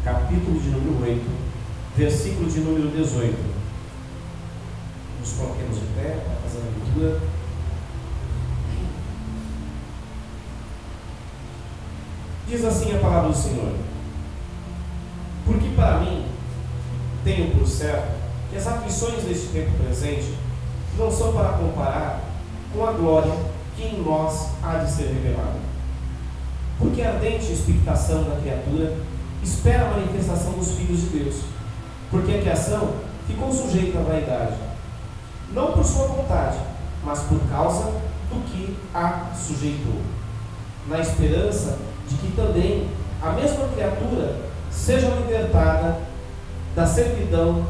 capítulo de número 8, versículo de número 18. Nos coloquemos de pé para fazer a leitura. Diz assim a palavra do Senhor: porque para mim tenho por certo que as aflições deste tempo presente não são para comparar com a glória que em nós há de ser revelada. Porque a ardente expectação da criatura espera a manifestação dos filhos de Deus, porque a criação ficou sujeita à vaidade, não por sua vontade, mas por causa do que a sujeitou, na esperança de que também a mesma criatura seja libertada da servidão,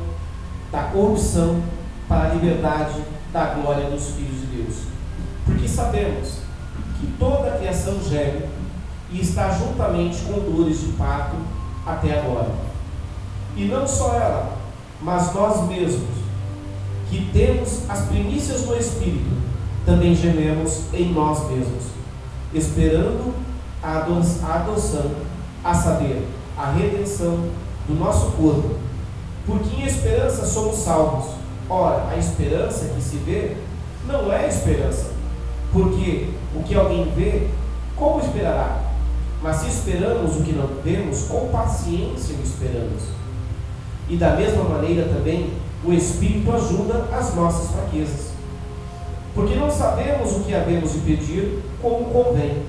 da corrupção, para a liberdade da glória dos filhos de Deus. Porque sabemos que toda a criação geme e está juntamente com dores de parto até agora. E não só ela, mas nós mesmos, que temos as primícias do Espírito, também gememos em nós mesmos, esperando a adoção, a saber, a redenção do nosso corpo, porque em esperança somos salvos. Ora, a esperança que se vê não é esperança, porque o que alguém vê, como esperará? Mas se esperamos o que não vemos, com paciência o esperamos. E da mesma maneira também o Espírito ajuda as nossas fraquezas, porque não sabemos o que havemos de pedir como convém,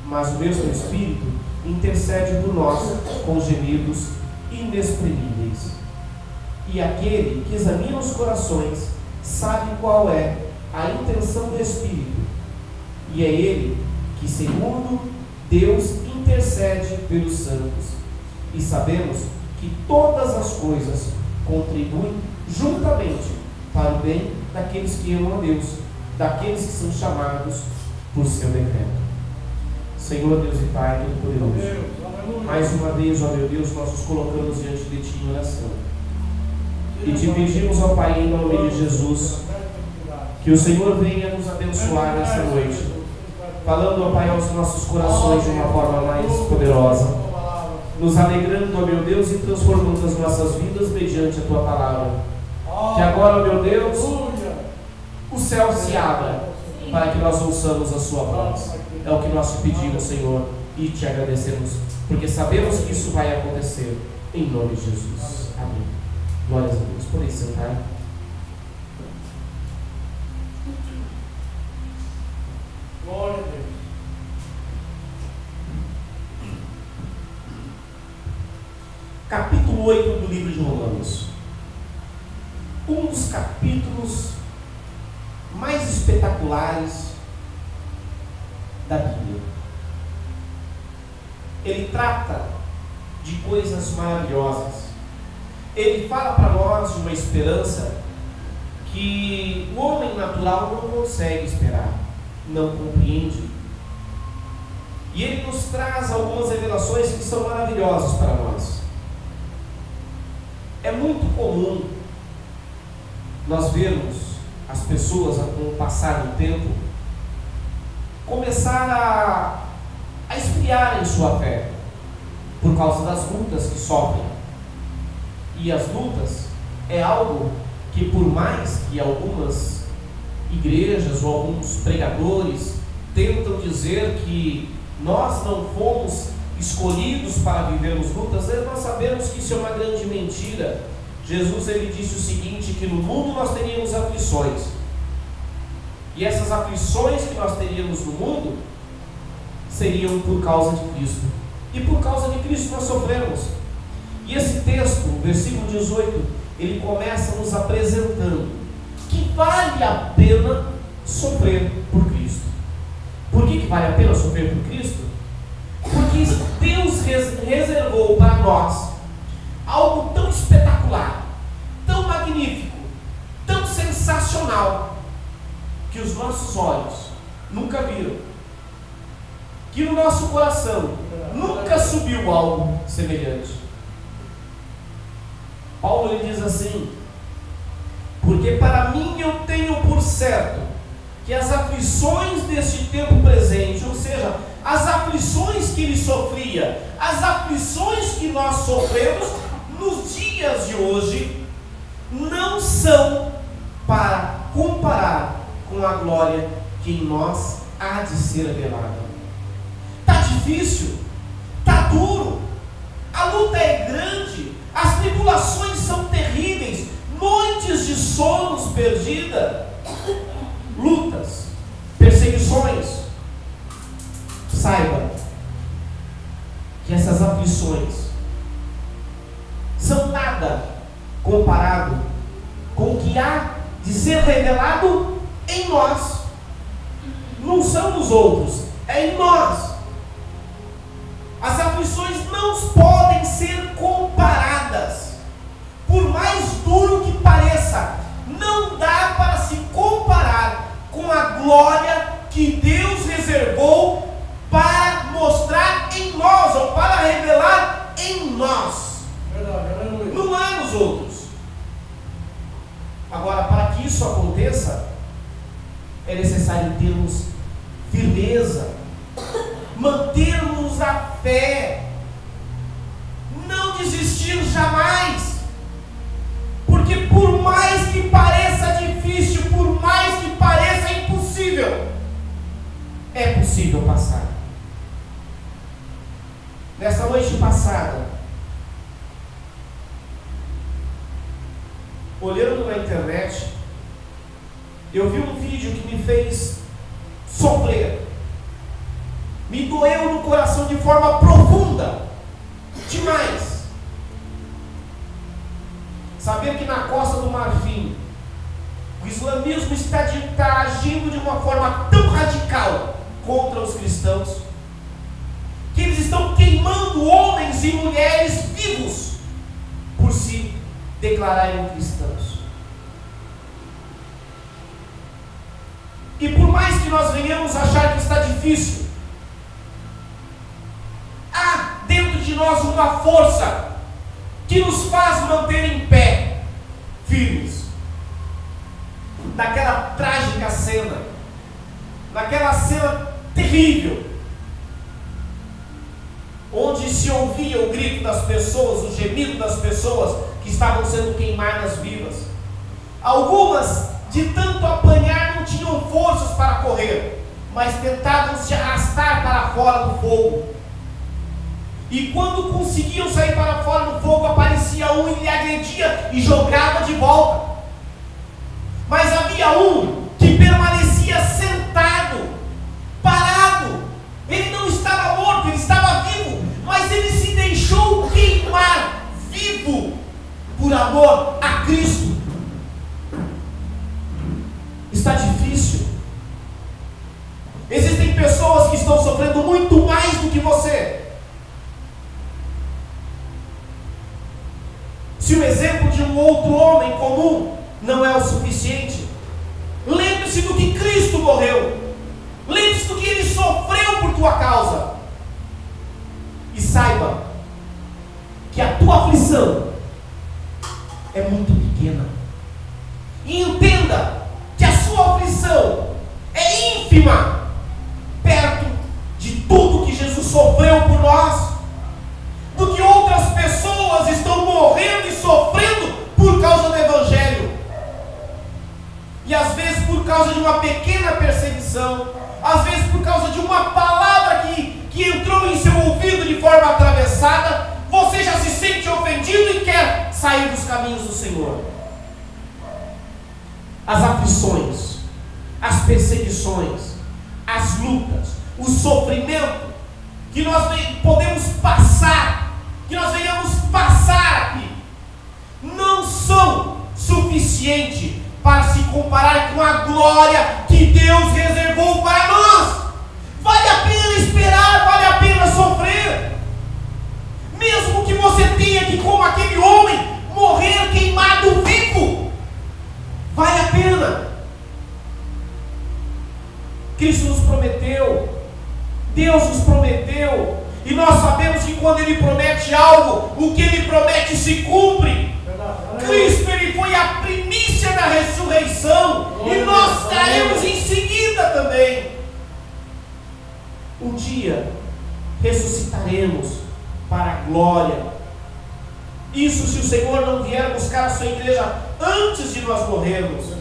mas o mesmo Espírito intercede por nós com gemidos inexprimíveis. E aquele que examina os corações sabe qual é a intenção do Espírito, e é ele que, segundo Deus, intercede pelos santos. E sabemos que todas as coisas contribuem juntamente para o bem daqueles que amam a Deus, daqueles que são chamados por seu decreto. Senhor Deus e Pai Todo-Poderoso, mais uma vez, ó meu Deus, nós nos colocamos diante de Ti em oração e Te pedimos, ó Pai, em nome de Jesus, que o Senhor venha nos abençoar nessa noite, falando, ó Pai, aos nossos corações de uma forma mais poderosa, nos alegrando, ó meu Deus, e transformando as nossas vidas mediante a Tua palavra. Que agora, ó meu Deus, o céu se abra para que nós ouçamos a Sua voz. É o que nós te pedimos, Senhor, e te agradecemos, porque sabemos que isso vai acontecer, em nome de Jesus. Amém. Glórias a Deus. Podem sentar. Glória a Deus. Capítulo 8 do livro de Romanos. Um dos capítulos mais espetaculares da Bíblia. Ele trata de coisas maravilhosas. Ele fala para nós de uma esperança que o homem natural não consegue esperar, não compreende. E ele nos traz algumas revelações que são maravilhosas para nós. É muito comum nós vermos as pessoas, com o passar do tempo, começar a esfriar em sua fé por causa das lutas que sofrem. E as lutas é algo que, por mais que algumas igrejas ou alguns pregadores tentam dizer que nós não fomos escolhidos para vivermos lutas, nós sabemos que isso é uma grande mentira. Jesus, ele disse o seguinte, que no mundo nós teríamos aflições, e essas aflições que nós teríamos no mundo seriam por causa de Cristo, e por causa de Cristo nós sofremos. E esse texto, o versículo 18, ele começa nos apresentando que vale a pena sofrer por Cristo. Por que vale a pena sofrer por Cristo? Porque Deus reservou para nós algo tão espetacular, tão magnífico, tão sensacional, que os nossos olhos nunca viram, que no nosso coração nunca subiu algo semelhante. Paulo, ele diz assim: porque para mim eu tenho por certo que as aflições deste tempo presente, ou seja, as aflições que ele sofria, as aflições que nós sofremos nos dias de hoje, não são para comparar com a glória que em nós há de ser revelada. Está difícil, está duro, a luta é grande, as tribulações são terríveis, noites de sonos perdida, lutas, perseguições. Saiba que essas aflições são nada comparado com o que há de ser revelado em nós. Não são nos outros, é em nós. As aflições não podem ser comparadas. Por mais duro que pareça, não dá para se comparar com a glória que Deus reservou para mostrar em nós, ou para revelar em nós. Não é nos outros. Agora, para que isso aconteça, é necessário termos firmeza, mantermos a fé, não desistir jamais, porque por mais que pareça difícil, por mais que pareça impossível, é possível passar. Nessa noite passada, olhando na internet, eu vi um vídeo que me fez sofrer, me doeu no coração de forma profunda, demais. Saber que na Costa do Marfim, o islamismo está agindo de uma forma tão radical contra os cristãos, que eles estão queimando homens e mulheres vivos por se declararem cristãos. E por mais que nós venhamos achar que está difícil, há dentro de nós uma força que nos faz manter em pé, firmes. Naquela trágica cena, naquela cena terrível, onde se ouvia o grito das pessoas, o gemido das pessoas que estavam sendo queimadas vivas. Algumas, de tanto apanhar, não tinham forças para correr, mas tentavam se arrastar para fora do fogo. E quando conseguiam sair para fora do fogo, aparecia um e lhe agredia e jogava de volta. Mas havia um que permanecia sentado, parado. Ele não estava morto, ele estava vivo, mas ele se deixou queimar vivo por amor a Cristo. Está difícil. Existem pessoas que estão sofrendo muito mais do que você. Se o exemplo de um outro homem comum não é o suficiente, lembre-se do que Cristo morreu. Lembre-se do que Ele sofreu por tua causa. E saiba que a tua aflição é muito pequena. E entenda que a sua aflição é ínfima perto de tudo que Jesus sofreu por nós, do que outras pessoas estão morrendo e sofrendo por causa do Evangelho. E às vezes por causa de uma pequena perseguição, às vezes por causa de uma palavra que entrou em seu ouvido de forma atravessada, você já se sente ofendido e quer sair dos caminhos do Senhor. As aflições, as perseguições, as lutas, o sofrimento que nós podemos passar, que nós venhamos passar aqui, não são suficientes para se comparar com a glória que Deus reservou para nós. Vale a pena esperar, vale a pena sofrer, mesmo que você tenha que, como aquele homem, morrer queimado vivo. Vale a pena. Cristo nos prometeu, Deus nos prometeu, e nós sabemos que quando Ele promete algo, o que Ele promete se cumpre. Cristo, Ele foi a primícia da ressurreição, e nós estaremos em seguida também. Um dia ressuscitaremos para a glória. Isso se o Senhor não vier buscar a sua igreja antes de nós morrermos.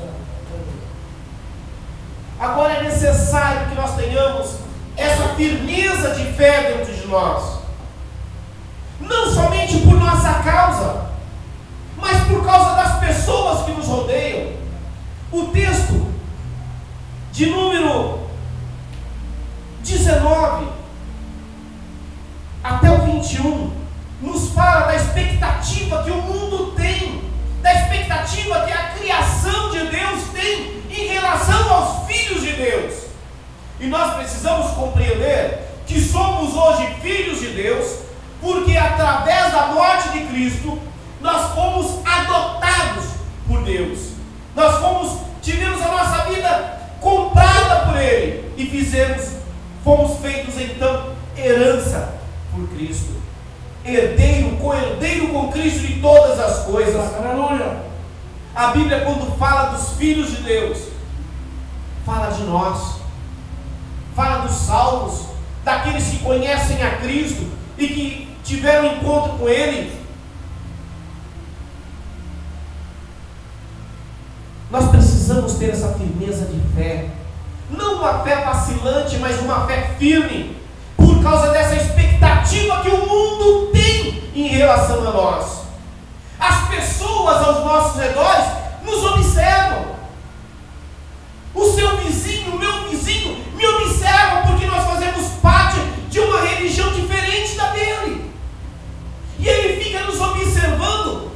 Agora é necessário que nós tenhamos essa firmeza de fé dentro de nós, não somente por nossa causa, mas por causa das pessoas que nos rodeiam. O texto de número 19 até o 21 nos fala da expectativa que o mundo tem, da expectativa que a criação de Deus tem em relação aos filhos de Deus. E nós precisamos compreender que somos hoje filhos de Deus, porque através da morte de Cristo, nós fomos adotados por Deus. Tivemos a nossa vida comprada por Ele e fomos feitos então herança por Cristo. Herdeiro, co-herdeiro com Cristo de todas as coisas. Aleluia. A Bíblia, quando fala dos filhos de Deus, fala de nós, fala dos salvos, daqueles que conhecem a Cristo e que tiveram encontro com Ele. Nós precisamos ter essa firmeza de fé, não uma fé vacilante, mas uma fé firme, por causa dessa expectativa que o mundo tem em relação a nós. As pessoas aos nossos redores nos observam. O seu vizinho, o meu vizinho, me observam porque nós fazemos parte de uma religião diferente da dele. E ele fica nos observando,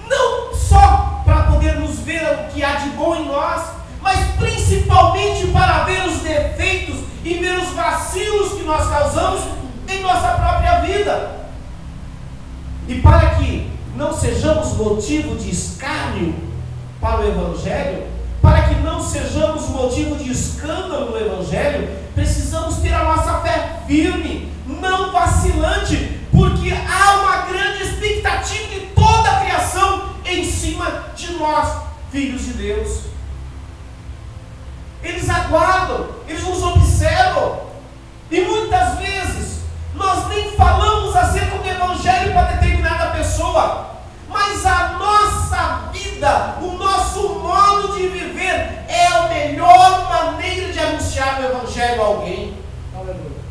não só para poder nos ver o que há de bom em nós, mas principalmente para ver os defeitos e ver os vacilos que nós causamos em nossa própria vida. E para que não sejamos motivo de escárnio para o Evangelho, para que não sejamos motivo de escândalo no Evangelho, precisamos ter a nossa fé firme, não vacilante, porque há uma grande expectativa de toda a criação em cima de nós, filhos de Deus. Eles aguardam, eles nos observam, e muitas vezes nós nem falamos acerca do Evangelho para determinada pessoa, mas a nossa vida, o nosso modo de viver é a melhor maneira de anunciar o Evangelho a alguém. Aleluia.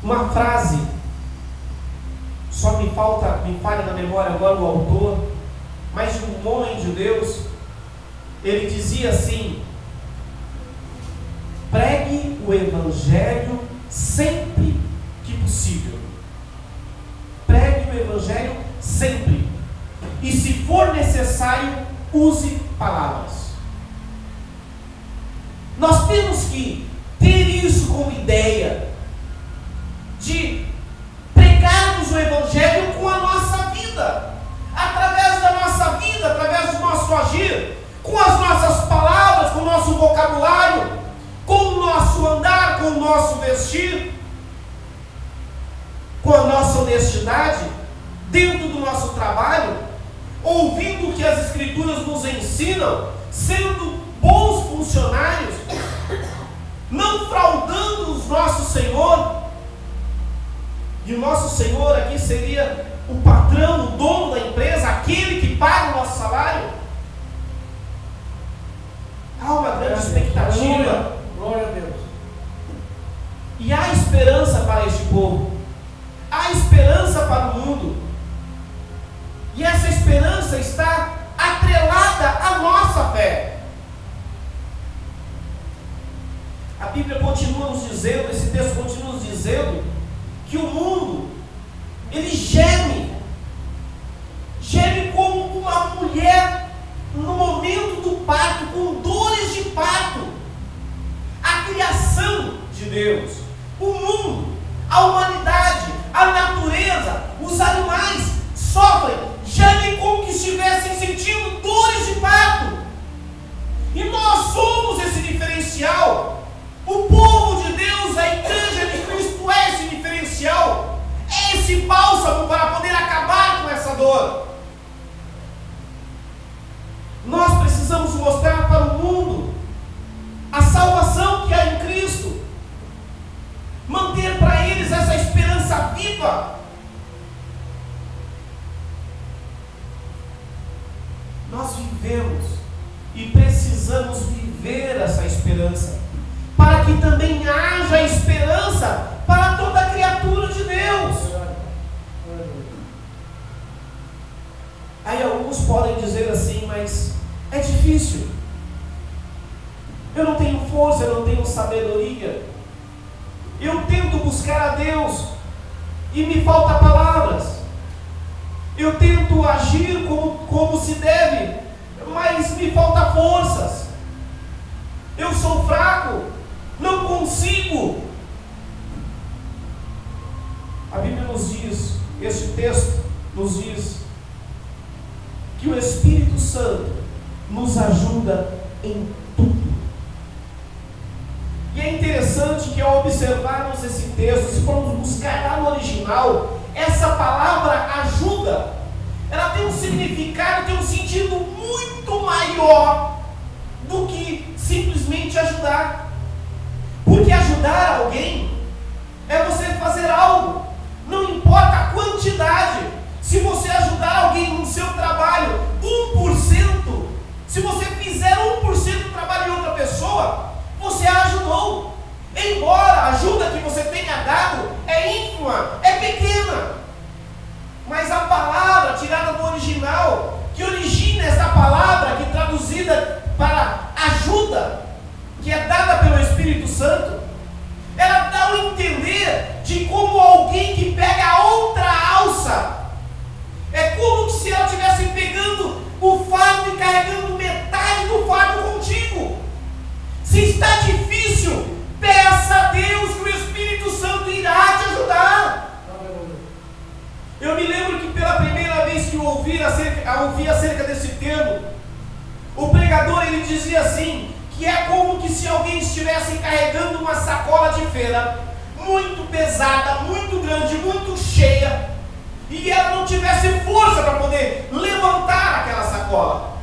Uma frase, só me falha na memória agora o autor, mas de um homem de Deus. Ele dizia assim: pregue o Evangelho sempre que possível. Pregue o Evangelho sempre. E se for necessário, use palavras. Nós temos que ter isso como ideia, de pregarmos o Evangelho com a nossa vida, através da nossa vida, através do nosso agir, com as nossas palavras, com o nosso vocabulário, com o nosso andar, com o nosso vestir, com a nossa honestidade, dentro do nosso trabalho, ouvindo o que as Escrituras nos ensinam, sendo bons funcionários, não fraudando o nosso Senhor. E o nosso Senhor aqui seria o patrão, o dono da empresa, aquele que paga o nosso salário. Há uma grande expectativa. Glória a Deus. E há esperança para este povo. Há esperança para o mundo. E essa esperança está atrelada à nossa fé. A Bíblia continua nos dizendo, esse texto continua nos dizendo, que o mundo, ele geme como uma mulher no momento do parto, com dores de parto. A criação de Deus, o mundo, a humanidade, a natureza, os animais sofrem, gemem como que estivessem sentindo dores de parto. E nós somos esse diferencial. O povo de Deus, a igreja de Cristo é esse diferencial, é esse bálsamo para poder acabar com essa dor. Nós precisamos mostrar para o mundo a salvação que há em Cristo. também haja esperança para toda criatura de Deus. Aí alguns podem dizer assim, mas é difícil. Eu não tenho força, eu não tenho sabedoria. Eu tento buscar a Deus e me faltam palavras. Eu tento agir como se deve, mas me faltam forças. Eu sou fraco, não consigo. A Bíblia nos diz, este texto nos diz, que o Espírito Santo nos ajuda em tudo. E é interessante que ao observarmos esse texto, se formos buscar lá no original, essa palavra ajuda, ela tem um significado, tem um sentido muito maior do que simplesmente ajudar. Porque ajudar alguém é você fazer algo, não importa a quantidade. Se você ajudar alguém no seu trabalho 1%, se você fizer 1% do trabalho de outra pessoa, você a ajudou. Embora a ajuda que você tenha dado é ínfima, é pequena, mas a palavra tirada do original, que origina essa palavra, que traduzida para ajuda, que é dada pelo Espírito Santo, ela dá a entender de como alguém que pega a outra alça, é como se ela estivesse pegando o fardo e carregando metade do fardo contigo. Se está difícil, peça a Deus que o Espírito Santo irá te ajudar. Eu me lembro que pela primeira vez que eu ouvi acerca desse termo, o pregador ele dizia assim, que é como que se alguém estivesse carregando uma sacola de feira, muito pesada, muito grande, muito cheia, e ela não tivesse força para poder levantar aquela sacola.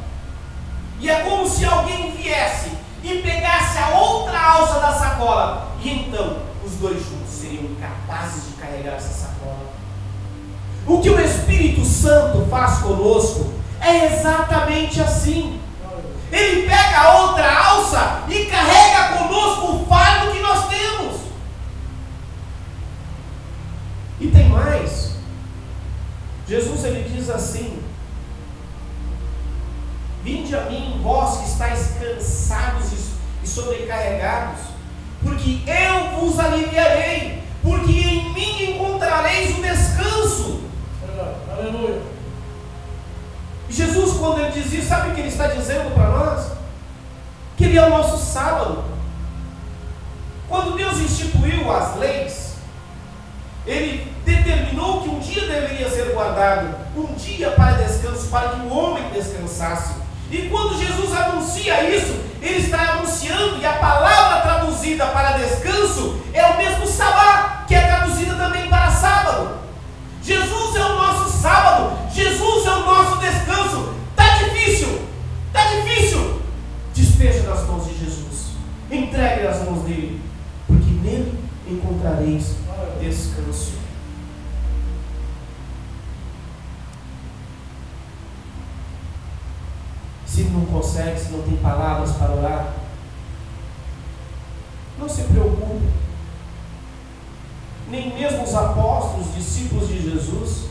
E é como se alguém viesse e pegasse a outra alça da sacola, e então os dois juntos seriam capazes de carregar essa sacola. O que o Espírito Santo faz conosco é exatamente assim. Ele pega a outra alça e carrega conosco o fardo que nós temos. E tem mais. Jesus ele diz assim: vinde a mim, vós que estáis cansados e sobrecarregados, porque eu vos aliviarei, porque em mim encontrareis o descanso. Aleluia. Jesus, quando ele diz isso, sabe o que ele está dizendo para nós? Que ele é o nosso sábado. Quando Deus instituiu as leis, ele determinou que um dia deveria ser guardado, um dia para descanso, para que o homem descansasse. E quando Jesus anuncia isso, ele está anunciando, e a palavra traduzida para descanso é o mesmo sabá, que é traduzida também para sábado. Jesus é o nosso sábado, Jesus é o nosso descanso. Está difícil, despeja nas mãos de Jesus, entregue nas mãos dele, porque nele encontrareis descanso. Se não consegue, se não tem palavras para orar, não se preocupe. Nem mesmo os apóstolos, discípulos de Jesus,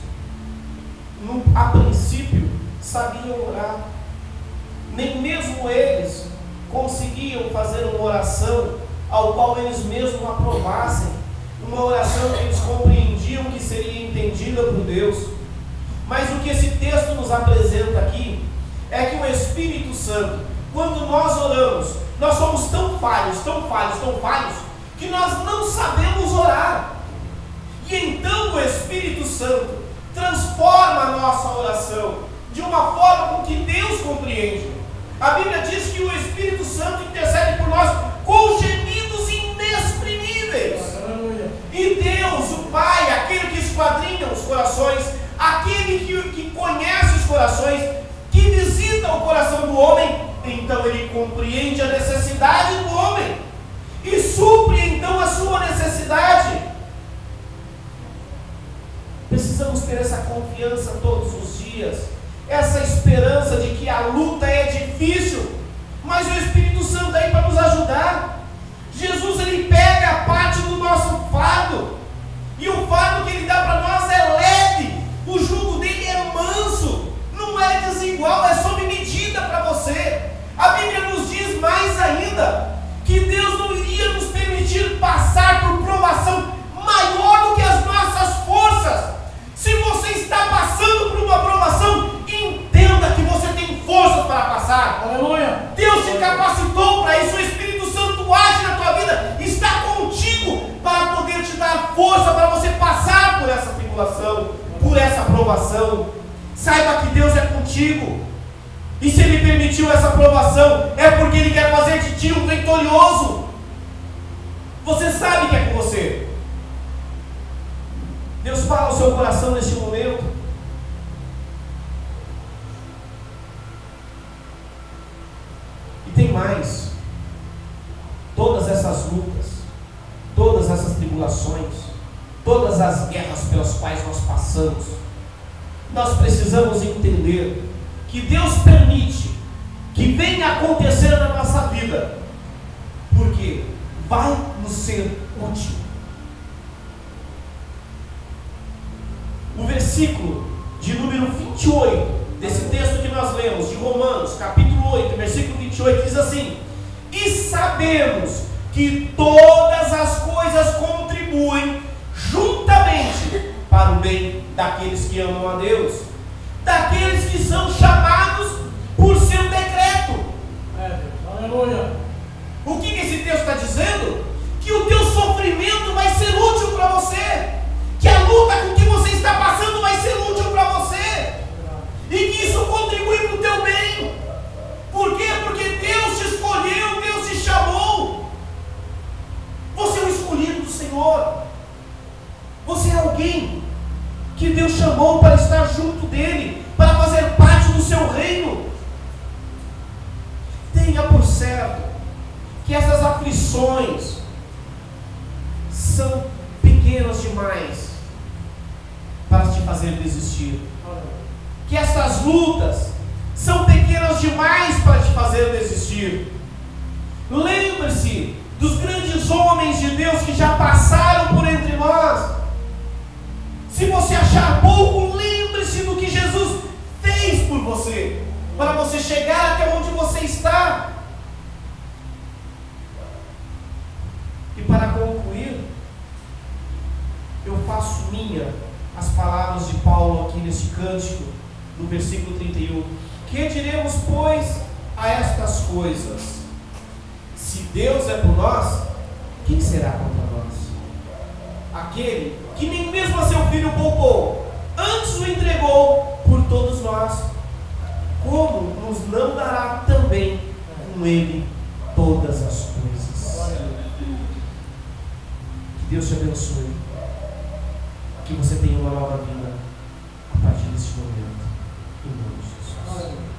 a princípio sabiam orar. Nem mesmo eles conseguiam fazer uma oração ao qual eles mesmos aprovassem, uma oração que eles compreendiam que seria entendida por Deus. Mas o que esse texto nos apresenta aqui é que o Espírito Santo, quando nós oramos, nós somos tão falhos, que nós não sabemos orar. E então o Espírito Santo transforma a nossa oração de uma forma com que Deus compreende. A Bíblia diz que o Espírito Santo intercede por nós com gemidos inexprimíveis. E Deus, o Pai, aquele que esquadrinha os corações, aquele que conhece os corações, que visita o coração do homem, então ele compreende a necessidade do homem e supre então a sua necessidade. Precisamos ter essa confiança todos os dias, essa esperança de que a luta é difícil, mas o Espírito Santo está aí para nos ajudar. Jesus ele pega vida, que Deus não iria nos permitir passar por provação maior do que as nossas forças. Se você está passando por uma provação, entenda que você tem forças para passar. Aleluia. Deus te capacitou para isso. O Espírito Santo age na tua vida, está contigo para poder te dar força para você passar por essa tribulação, por essa provação. Saiba que Deus é contigo. E se Ele permitiu essa provação, é porque Ele quer fazer de ti um vitorioso. Você sabe que é com você. Deus fala ao seu coração neste momento. E tem mais. Todas essas lutas, todas essas tribulações, todas as guerras pelas quais nós passamos, nós precisamos entender que Deus permite que venha acontecer na nossa vida, porque vai nos ser útil. O versículo de número 28 desse texto que nós lemos, de Romanos, capítulo 8, versículo 28, diz assim: e sabemos que todas as coisas contribuem juntamente para o bem daqueles que amam a Deus, daqueles que são chamados por seu decreto. Aleluia. O que esse texto está dizendo? Que o teu sofrimento vai ser útil para você, que a luta com que você está passando vai ser útil para você, e que isso contribui para o teu bem. Por quê? Porque Deus te escolheu, Deus te chamou. Você é o escolhido do Senhor. Você é alguém que Deus chamou para estar junto dEle, para fazer parte do seu reino. Tenha por certo que essas aflições são pequenas demais para te fazer desistir. Que essas lutas são pequenas demais para te fazer desistir. Lembre-se dos grandes homens de Deus que já passaram por entre nós. Se você achar pouco, lembre-se do que Jesus fez por você, para você chegar até onde você está. E para concluir, eu faço minha as palavras de Paulo aqui nesse cântico, no versículo 31. Que diremos, pois, a estas coisas? Se Deus é por nós, quem será contra nós? Aquele que nem mesmo a seu filho poupou, antes o entregou por todos nós, como nos não dará também com ele todas as coisas? Que Deus te abençoe, que você tenha uma nova vida a partir deste momento, em nome de Jesus.